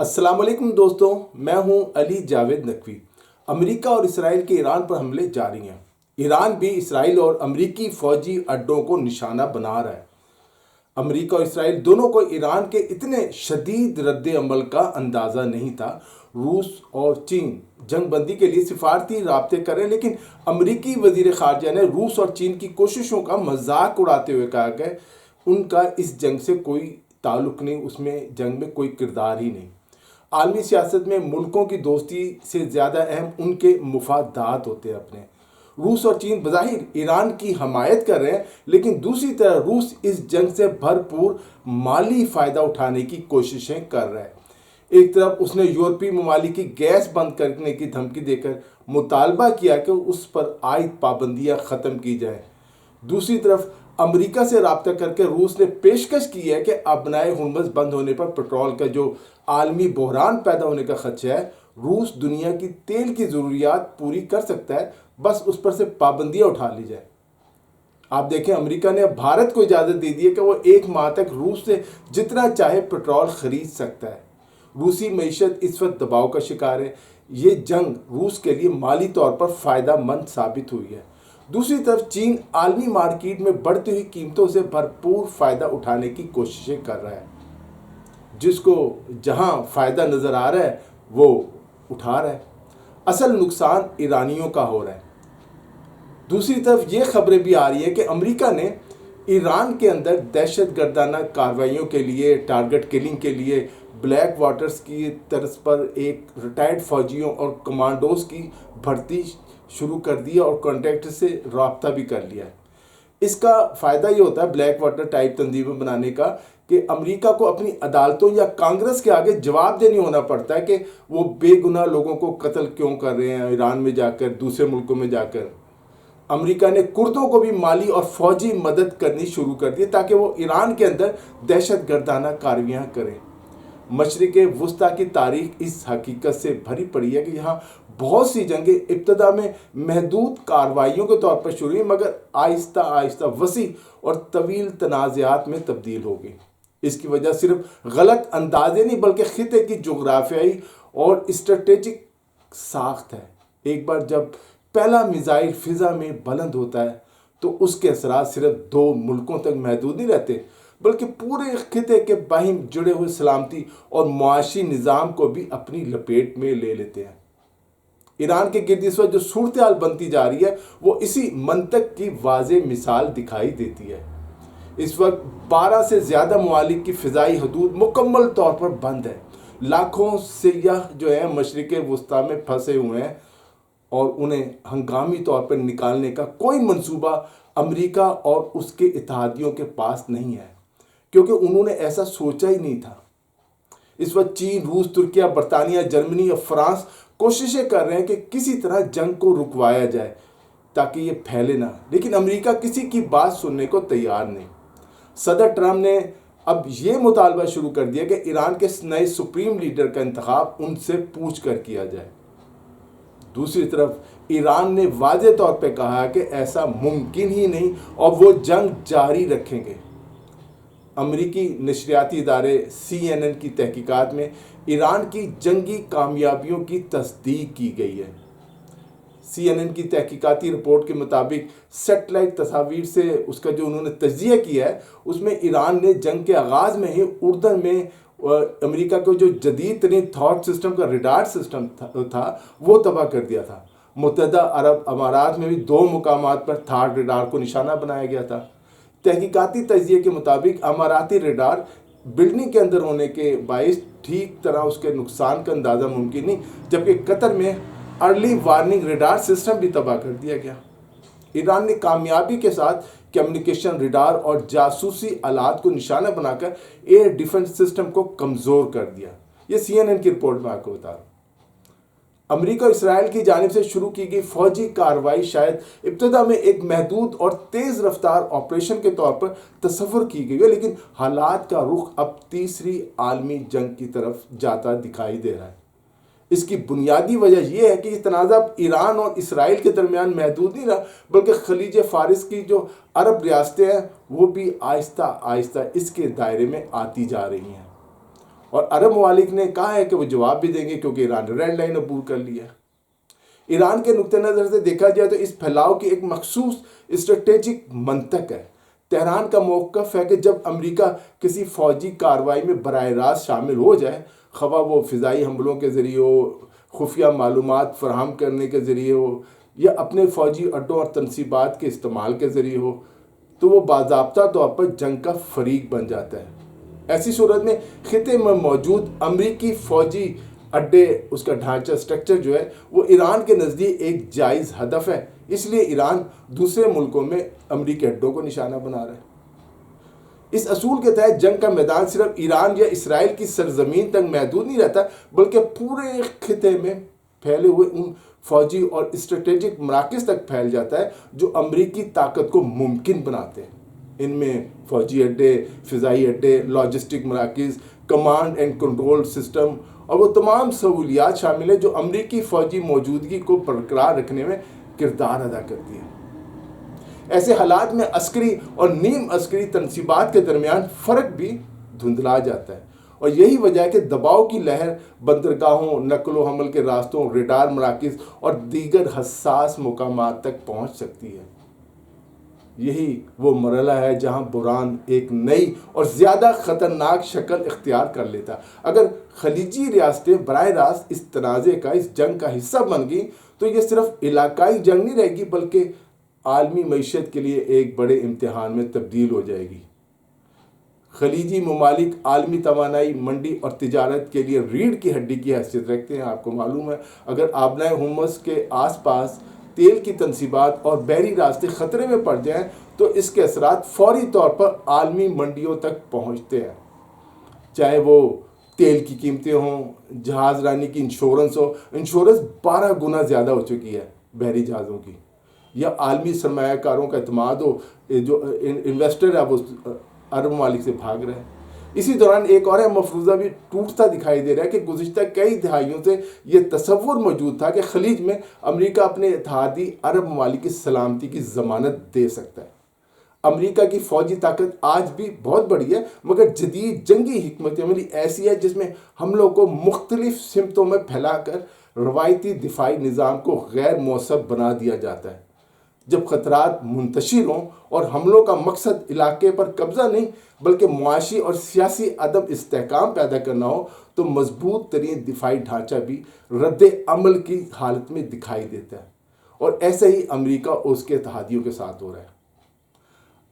السلام علیکم دوستوں، میں ہوں علی جاوید نقوی۔ امریکہ اور اسرائیل کے ایران پر حملے جاری ہیں۔ ایران بھی اسرائیل اور امریکی فوجی اڈوں کو نشانہ بنا رہا ہے۔ امریکہ اور اسرائیل دونوں کو ایران کے اتنے شدید رد عمل کا اندازہ نہیں تھا۔ روس اور چین جنگ بندی کے لیے سفارتی رابطے کریں، لیکن امریکی وزیر خارجہ نے روس اور چین کی کوششوں کا مذاق اڑاتے ہوئے کہا کہ ان کا اس جنگ سے کوئی تعلق نہیں، اس میں جنگ میں کوئی کردار ہی نہیں۔ عالمی سیاست میں ملکوں کی دوستی سے زیادہ اہم ان کے مفادات ہوتے ہیں اپنے۔ روس اور چین بظاہر ایران کی حمایت کر رہے ہیں، لیکن دوسری طرف روس اس جنگ سے بھرپور مالی فائدہ اٹھانے کی کوششیں کر رہا ہے۔ ایک طرف اس نے یورپی ممالک کی گیس بند کرنے کی دھمکی دے کر مطالبہ کیا کہ اس پر عائد پابندیاں ختم کی جائیں۔ دوسری طرف امریکہ سے رابطہ کر کے روس نے پیشکش کی ہے کہ ابنائے ہرمز بند ہونے پر پیٹرول کا جو عالمی بحران پیدا ہونے کا خدشہ ہے، روس دنیا کی تیل کی ضروریات پوری کر سکتا ہے، بس اس پر سے پابندیاں اٹھا لی جائے۔ آپ دیکھیں، امریکہ نے اب بھارت کو اجازت دے دی ہے کہ وہ 1 ماہ تک روس سے جتنا چاہے پیٹرول خرید سکتا ہے۔ روسی معیشت اس وقت دباؤ کا شکار ہے۔ یہ جنگ روس کے لیے مالی طور پر فائدہ مند ثابت ہوئی ہے۔ دوسری طرف چین عالمی مارکیٹ میں بڑھتی ہوئی قیمتوں سے بھرپور فائدہ اٹھانے کی کوششیں کر رہا ہے۔ جس کو جہاں فائدہ نظر آ رہا ہے وہ اٹھا رہا ہے۔ اصل نقصان ایرانیوں کا ہو رہا ہے۔ دوسری طرف یہ خبریں بھی آ رہی ہیں کہ امریکہ نے ایران کے اندر دہشت گردانہ کارروائیوں کے لیے، ٹارگٹ کلنگ کے لیے بلیک واٹرز کی طرز پر ایک ریٹائرڈ فوجیوں اور کمانڈوز کی بھرتی شروع کر دی اور کانٹیکٹ سے رابطہ بھی کر لیا ہے۔ اس کا فائدہ یہ ہوتا ہے بلیک واٹر ٹائپ تنظیمیں بنانے کا کہ امریکہ کو اپنی عدالتوں یا کانگریس کے آگے جواب دے نہیں ہونا پڑتا ہے کہ وہ بے گناہ لوگوں کو قتل کیوں کر رہے ہیں ایران میں جا کر، دوسرے ملکوں میں جا کر۔ امریکہ نے کردوں کو بھی مالی اور فوجی مدد کرنی شروع کر دی تاکہ وہ ایران کے اندر دہشت گردانہ کاروائیاں کریں۔ مشرق وسطیٰ کی تاریخ اس حقیقت سے بھری پڑی ہے کہ یہاں بہت سی جنگیں ابتدا میں محدود کارروائیوں کے طور پر شروع ہوئی، مگر آہستہ آہستہ وسیع اور طویل تنازعات میں تبدیل ہو گئی۔ اس کی وجہ صرف غلط اندازے نہیں بلکہ خطے کی جغرافیائی اور اسٹریٹجک ساخت ہے۔ ایک بار جب پہلا میزائل فضا میں بلند ہوتا ہے تو اس کے اثرات صرف 2 ملکوں تک محدود نہیں رہتے، بلکہ پورے خطے کے باہم جڑے ہوئے سلامتی اور معاشی نظام کو بھی اپنی لپیٹ میں لے لیتے ہیں۔ ایران کے گرد اس وقت جو صورتحال بنتی جا رہی ہے وہ اسی منطق کی واضح مثال دکھائی دیتی ہے۔ اس وقت 12 سے زیادہ ممالک کی فضائی حدود مکمل طور پر بند ہے۔ لاکھوں سیاح جو ہیں مشرق وسطیٰ میں پھنسے ہوئے ہیں اور انہیں ہنگامی طور پر نکالنے کا کوئی منصوبہ امریکہ اور اس کے اتحادیوں کے پاس نہیں ہے، کیونکہ انہوں نے ایسا سوچا ہی نہیں تھا۔ اس وقت چین، روس، ترکیہ، برطانیہ، جرمنی اور فرانس کوششیں کر رہے ہیں کہ کسی طرح جنگ کو رکوایا جائے تاکہ یہ پھیلے نہ، لیکن امریکہ کسی کی بات سننے کو تیار نہیں۔ صدر ٹرمپ نے اب یہ مطالبہ شروع کر دیا کہ ایران کے نئے سپریم لیڈر کا انتخاب ان سے پوچھ کر کیا جائے۔ دوسری طرف ایران نے واضح طور پہ کہا کہ ایسا ممکن ہی نہیں اور وہ جنگ جاری رکھیں گے۔ امریکی نشریاتی ادارے CNN کی تحقیقات میں ایران کی جنگی کامیابیوں کی تصدیق کی گئی ہے۔ CNN کی تحقیقاتی رپورٹ کے مطابق سیٹلائٹ تصاویر سے اس کا جو انہوں نے تجزیہ کیا ہے، اس میں ایران نے جنگ کے آغاز میں ہی اردن میں امریکہ کو جو جدید ترین تھاٹ سسٹم کا ریڈار سسٹم تھا وہ تباہ کر دیا تھا۔ متحدہ عرب امارات میں بھی 2 مقامات پر تھاٹ ریڈار کو نشانہ بنایا گیا تھا۔ تحقیقاتی تجزیے کے مطابق اماراتی ریڈار بلڈنگ کے اندر ہونے کے باعث ٹھیک طرح اس کے نقصان کا اندازہ ممکن نہیں، جبکہ قطر میں ارلی وارننگ ریڈار سسٹم بھی تباہ کر دیا گیا۔ ایران نے کامیابی کے ساتھ کمیونیکیشن ریڈار اور جاسوسی آلات کو نشانہ بنا کر ایئر ڈیفنس سسٹم کو کمزور کر دیا۔ یہ CNN کی رپورٹ میں آپ کو بتا رہا ہوں۔ امریکہ اور اسرائیل کی جانب سے شروع کی گئی فوجی کارروائی شاید ابتدا میں ایک محدود اور تیز رفتار آپریشن کے طور پر تصور کی گئی ہے، لیکن حالات کا رخ اب تیسری عالمی جنگ کی طرف جاتا دکھائی دے رہا ہے۔ اس کی بنیادی وجہ یہ ہے کہ یہ تنازع ایران اور اسرائیل کے درمیان محدود نہیں رہا، بلکہ خلیج فارس کی جو عرب ریاستیں ہیں وہ بھی آہستہ آہستہ اس کے دائرے میں آتی جا رہی ہیں۔ اور عرب ممالک نے کہا ہے کہ وہ جواب بھی دیں گے کیونکہ ایران نے ریڈ لائن عبور کر لی ہے۔ ایران کے نقطہ نظر سے دیکھا جائے تو اس پھیلاؤ کی ایک مخصوص اسٹریٹجک منطق ہے۔ تہران کا موقف ہے کہ جب امریکہ کسی فوجی کارروائی میں براہ راست شامل ہو جائے، خواہ وہ فضائی حملوں کے ذریعے ہو، خفیہ معلومات فراہم کرنے کے ذریعے ہو، یا اپنے فوجی اڈوں اور تنصیبات کے استعمال کے ذریعے ہو، تو وہ باضابطہ طور پر جنگ کا فریق بن جاتا ہے۔ ایسی صورت میں خطے میں موجود امریکی فوجی اڈے، اس کا ڈھانچہ سٹرکچر جو ہے وہ ایران کے نزدیک ایک جائز ہدف ہے، اس لیے ایران دوسرے ملکوں میں امریکی اڈوں کو نشانہ بنا رہا ہے۔ اس اصول کے تحت جنگ کا میدان صرف ایران یا اسرائیل کی سرزمین تک محدود نہیں رہتا، بلکہ پورے خطے میں پھیلے ہوئے ان فوجی اور اسٹریٹجک مراکز تک پھیل جاتا ہے جو امریکی طاقت کو ممکن بناتے ہیں۔ ان میں فوجی اڈے، فضائی اڈے، لاجسٹک مراکز، کمانڈ اینڈ کنٹرول سسٹم اور وہ تمام سہولیات شامل ہیں جو امریکی فوجی موجودگی کو برقرار رکھنے میں کردار ادا کرتی ہیں۔ ایسے حالات میں عسکری اور نیم عسکری تنصیبات کے درمیان فرق بھی دھندلا جاتا ہے، اور یہی وجہ ہے کہ دباؤ کی لہر بندرگاہوں، نقل و حمل کے راستوں، ریڈار مراکز اور دیگر حساس مقامات تک پہنچ سکتی ہے۔ یہی وہ مرحلہ ہے جہاں بحران ایک نئی اور زیادہ خطرناک شکل اختیار کر لیتا۔ اگر خلیجی ریاستیں براہ راست اس تنازع کا، اس جنگ کا حصہ بن گئی تو یہ صرف علاقائی جنگ نہیں رہے گی، بلکہ عالمی معیشت کے لیے ایک بڑے امتحان میں تبدیل ہو جائے گی۔ خلیجی ممالک عالمی توانائی منڈی اور تجارت کے لیے ریڑھ کی ہڈی کی حیثیت رکھتے ہیں۔ آپ کو معلوم ہے اگر آبنائے ہرمز کے آس پاس تیل کی تنصیبات اور بحری راستے خطرے میں پڑ جائیں تو اس کے اثرات فوری طور پر عالمی منڈیوں تک پہنچتے ہیں، چاہے وہ تیل کی قیمتیں ہوں، جہاز رانی کی انشورنس ہو، انشورنس 12 گنا زیادہ ہو چکی ہے بحری جہازوں کی، یا عالمی سرمایہ کاروں کا اعتماد ہو، جو انویسٹر ہے وہ عرب ممالک سے بھاگ رہے ہیں۔ اسی دوران ایک اور مفروضہ بھی ٹوٹتا دکھائی دے رہا ہے کہ گزشتہ کئی دہائیوں سے یہ تصور موجود تھا کہ خلیج میں امریکہ اپنے اتحادی عرب ممالک کی سلامتی کی ضمانت دے سکتا ہے۔ امریکہ کی فوجی طاقت آج بھی بہت بڑی ہے، مگر جدید جنگی حکمت عملی ایسی ہے جس میں حملوں کو مختلف سمتوں میں پھیلا کر روایتی دفاعی نظام کو غیر مؤثر بنا دیا جاتا ہے۔ جب خطرات منتشر ہوں اور حملوں کا مقصد علاقے پر قبضہ نہیں بلکہ معاشی اور سیاسی عدم استحکام پیدا کرنا ہو تو مضبوط ترین دفاعی ڈھانچہ بھی رد عمل کی حالت میں دکھائی دیتا ہے، اور ایسا ہی امریکہ اور اس کے اتحادیوں کے ساتھ ہو رہا ہے۔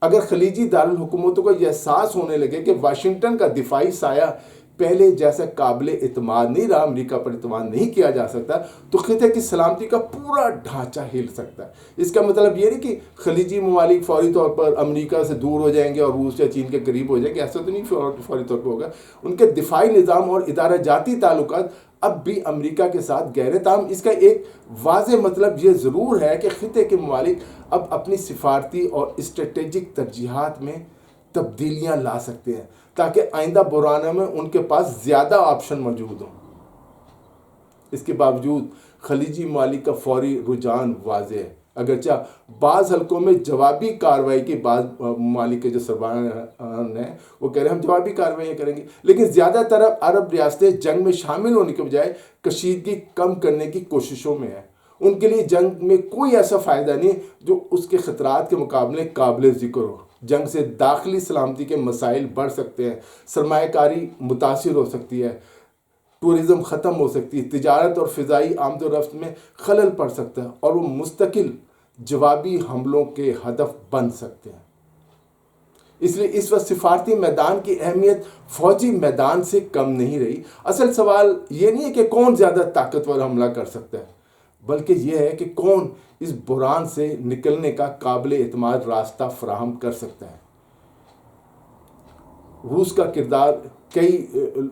اگر خلیجی دارالحکومتوں کو یہ احساس ہونے لگے کہ واشنگٹن کا دفاعی سایہ پہلے جیسا قابل اعتماد نہیں رہا، امریکہ پر اعتماد نہیں کیا جا سکتا، تو خطے کی سلامتی کا پورا ڈھانچہ ہل سکتا ہے۔ اس کا مطلب یہ نہیں کہ خلیجی ممالک فوری طور پر امریکہ سے دور ہو جائیں گے اور روس یا چین کے قریب ہو جائیں گے، ایسا تو نہیں فوری طور پر ہوگا۔ ان کے دفاعی نظام اور ادارہ جاتی تعلقات اب بھی امریکہ کے ساتھ گہرے، تاہم اس کا ایک واضح مطلب یہ ضرور ہے کہ خطے کے ممالک اب اپنی سفارتی اور اسٹریٹجک ترجیحات میں تبدیلیاں لا سکتے ہیں تاکہ آئندہ بحرانوں میں ان کے پاس زیادہ آپشن موجود ہوں۔ اس کے باوجود خلیجی ممالک کا فوری رجحان واضح ہے، اگرچہ بعض حلقوں میں جوابی کارروائی کی، بعض ممالک کے جو سربراہان ہیں وہ کہہ رہے ہیں ہم جوابی کارروائیاں کریں گے، لیکن زیادہ تر عرب ریاستیں جنگ میں شامل ہونے کے بجائے کشیدگی کم کرنے کی کوششوں میں ہیں۔ ان کے لیے جنگ میں کوئی ایسا فائدہ نہیں جو اس کے خطرات کے مقابلے قابل ذکر ہو۔ جنگ سے داخلی سلامتی کے مسائل بڑھ سکتے ہیں، سرمایہ کاری متاثر ہو سکتی ہے، ٹورزم ختم ہو سکتی ہے، تجارت اور فضائی آمد و رفت میں خلل پڑ سکتا ہے، اور وہ مستقل جوابی حملوں کے ہدف بن سکتے ہیں۔ اس لیے اس وقت سفارتی میدان کی اہمیت فوجی میدان سے کم نہیں رہی۔ اصل سوال یہ نہیں ہے کہ کون زیادہ طاقتور حملہ کر سکتا ہے، بلکہ یہ ہے کہ کون اس بحران سے نکلنے کا قابل اعتماد راستہ فراہم کر سکتا ہے۔ روس کا کردار کئی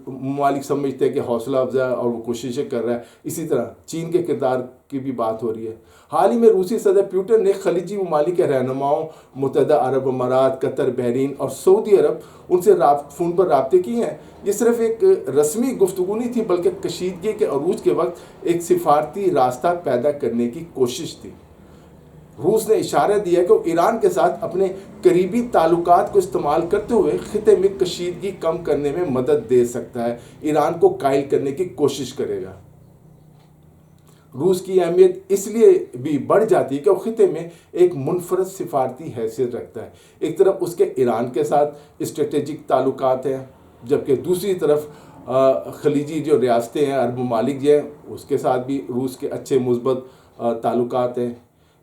ممالک سمجھتے ہیں کہ حوصلہ افزا اور وہ کوششیں کر رہا ہے، اسی طرح چین کے کردار کی بھی بات ہو رہی ہے۔ حال ہی میں روسی صدر پیوٹن نے خلیجی ممالک کے رہنماؤں، متحدہ عرب امارات، قطر، بحرین اور سعودی عرب ان سے فون پر رابطے کیے ہیں۔ یہ صرف ایک رسمی گفتگو نہیں تھی بلکہ کشیدگی کے عروج کے وقت ایک سفارتی راستہ پیدا کرنے کی کوشش تھی۔ روس نے اشارہ دیا کہ وہ ایران کے ساتھ اپنے قریبی تعلقات کو استعمال کرتے ہوئے خطے میں کشیدگی کم کرنے میں مدد دے سکتا ہے، ایران کو قائل کرنے کی کوشش کرے گا۔ روس کی اہمیت اس لیے بھی بڑھ جاتی ہے کہ وہ خطے میں ایک منفرد سفارتی حیثیت رکھتا ہے۔ ایک طرف اس کے ایران کے ساتھ اسٹریٹجک تعلقات ہیں، جبکہ دوسری طرف خلیجی جو ریاستیں ہیں، عرب ممالک جو ہیں، اس کے ساتھ بھی روس کے اچھے مثبت تعلقات ہیں۔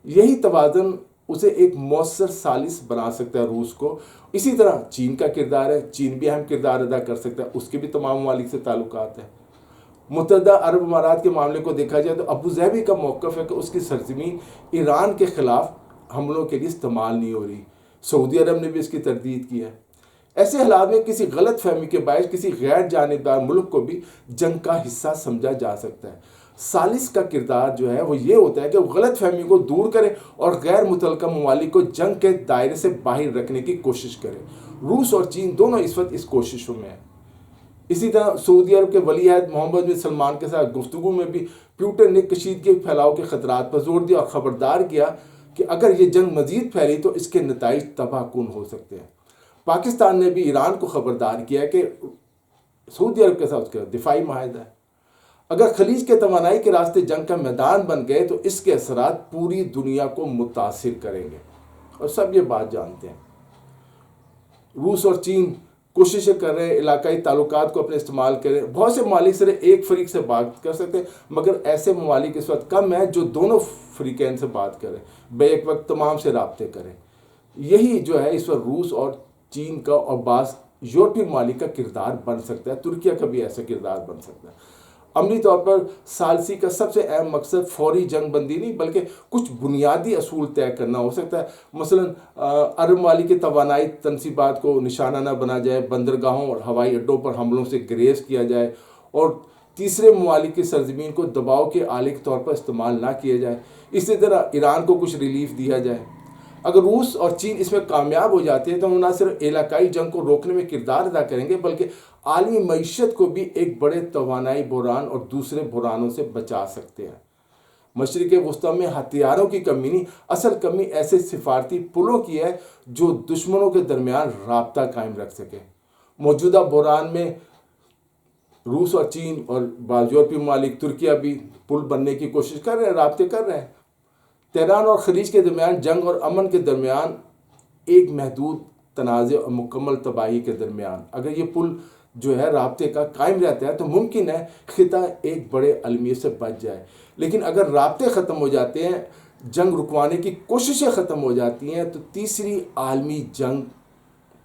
یہی توازن اسے ایک مؤثر ثالث بنا سکتا ہے روس کو۔ اسی طرح چین کا کردار ہے، چین بھی اہم کردار ادا کر سکتا ہے، اس کے بھی تمام ممالک سے تعلقات ہیں۔ متحدہ عرب امارات کے معاملے کو دیکھا جائے تو ابوظہبی کا موقف ہے کہ اس کی سرزمین ایران کے خلاف حملوں کے لیے استعمال نہیں ہو رہی۔ سعودی عرب نے بھی اس کی تردید کی ہے۔ ایسے حالات میں کسی غلط فہمی کے باعث کسی غیر جانبدار ملک کو بھی جنگ کا حصہ سمجھا جا سکتا ہے۔ ثالث کا کردار جو ہے وہ یہ ہوتا ہے کہ وہ غلط فہمی کو دور کرے اور غیر متعلقہ ممالک کو جنگ کے دائرے سے باہر رکھنے کی کوشش کرے۔ روس اور چین دونوں اس وقت اس کوششوں میں ہیں۔ اسی طرح سعودی عرب کے ولی عہد محمد بن سلمان کے ساتھ گفتگو میں بھی پیوٹن نے کشیدگی کے پھیلاؤ کے خطرات پر زور دیا اور خبردار کیا کہ اگر یہ جنگ مزید پھیلی تو اس کے نتائج تباہ کن ہو سکتے ہیں۔ پاکستان نے بھی ایران کو خبردار کیا کہ سعودی عرب کے ساتھ اس کا دفاعی معاہدہ ہے۔ اگر خلیج کے توانائی کے راستے جنگ کا میدان بن گئے تو اس کے اثرات پوری دنیا کو متاثر کریں گے، اور سب یہ بات جانتے ہیں۔ روس اور چین کوششیں کر رہے ہیں علاقائی تعلقات کو اپنے استعمال کریں۔ بہت سے ممالک صرف ایک فریق سے بات کر سکتے ہیں، مگر ایسے ممالک اس وقت کم ہیں جو دونوں فریقین سے بات کریں، بیک وقت تمام سے رابطے کریں۔ یہی جو ہے اس وقت روس اور چین کا اور بعض یورپی ممالک کا کردار بن سکتا ہے۔ ترکیہ کا بھی ایسا کردار بن سکتا ہے۔ عملی طور پر ثالثی کا سب سے اہم مقصد فوری جنگ بندی نہیں بلکہ کچھ بنیادی اصول طے کرنا ہو سکتا ہے۔ مثلا عرب ممالک کی توانائی تنصیبات کو نشانہ نہ بنا جائے، بندرگاہوں اور ہوائی اڈوں پر حملوں سے گریز کیا جائے، اور تیسرے ممالک کی سرزمین کو دباؤ کے آلے کے طور پر استعمال نہ کیا جائے۔ اسی طرح ایران کو کچھ ریلیف دیا جائے۔ اگر روس اور چین اس میں کامیاب ہو جاتے ہیں تو وہ نہ صرف علاقائی جنگ کو روکنے میں کردار ادا کریں گے بلکہ عالمی معیشت کو بھی ایک بڑے توانائی بحران اور دوسرے بحرانوں سے بچا سکتے ہیں۔ مشرق وسطیٰ میں ہتھیاروں کی کمی نہیں، اصل کمی ایسے سفارتی پلوں کی ہے جو دشمنوں کے درمیان رابطہ قائم رکھ سکے۔ موجودہ بحران میں روس اور چین اور بعض یورپی ممالک، ترکیہ بھی پل بننے کی کوشش کر رہے ہیں، رابطے کر رہے ہیں۔ تہران اور خلیج کے درمیان جنگ اور امن کے درمیان ایک محدود تنازع اور مکمل تباہی کے درمیان اگر یہ پل جو ہے رابطے کا قائم رہتا ہے تو ممکن ہے خطہ ایک بڑے المیت سے بچ جائے۔ لیکن اگر رابطے ختم ہو جاتے ہیں، جنگ رکوانے کی کوششیں ختم ہو جاتی ہیں، تو تیسری عالمی جنگ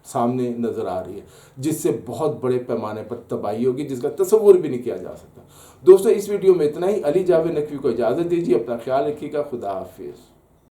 سامنے نظر آ رہی ہے جس سے بہت بڑے پیمانے پر تباہی ہوگی، جس کا تصور بھی نہیں کیا جا سکتا۔ دوستو، اس ویڈیو میں اتنا ہی۔ علی جاوید نقوی کو اجازت دیجیے، اپنا خیال رکھیے گا۔ خدا حافظ۔